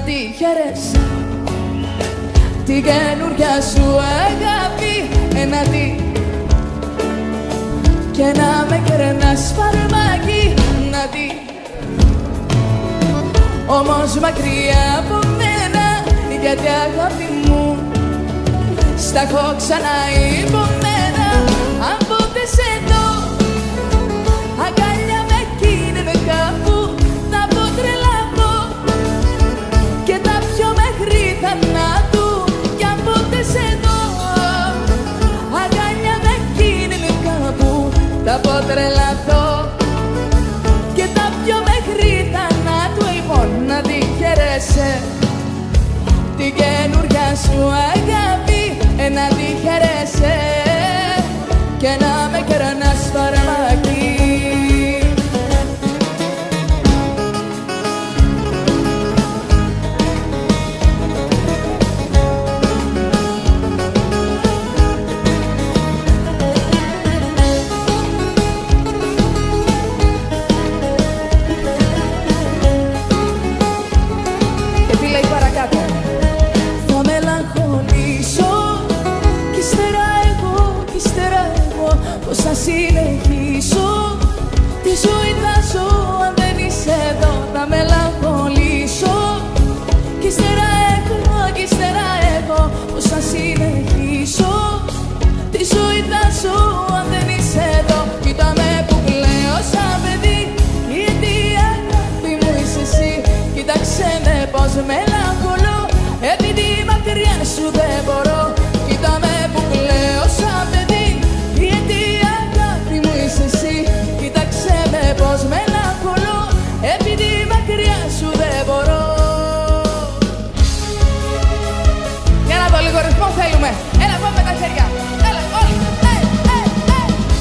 τη χαίρεσαι την καινούρια σου αγάπη, έναντι και να με κερνάς φαρμάκι, να τη. Όμως μακριά από μένα, γιατί αγάπη μου στα έχω ξανά υπομένα. Αν ποτέ σε δω αγκαλιά με εκείνη κάπου, θα πω τρελαθώ και τα πιο μέχρι θανάτου. Κι αν ποτέ σε δω αγκαλιά με εκείνη κάπου, θα πω τρελαθώ και τα πιο μέχρι θανάτου. Λοιπόν, να τη χαίρεσαι την καινούρια σου αγάπη, να τη χαίρεσαι και να με κερνάς φαρμάκι. Και τι λέει παρακάτω? Θα μελαγχολήσω κι ύστερα εγώ πώς θα συνεχίσω τη ζωή θα ζω αν δεν είσαι εδώ. Θα μελαγχολήσω κι ύστερα εγώ πώς θα συνεχίσω τη ζωή θα ζω αν δεν είσαι εδώ. Κοίτα με που κλαίω σαν παιδί, γιατί η αγάπη μου είσαι εσύ. Κοίταξε με πως μελαγχολώ, επειδή μακριά σου δεν μπορώ.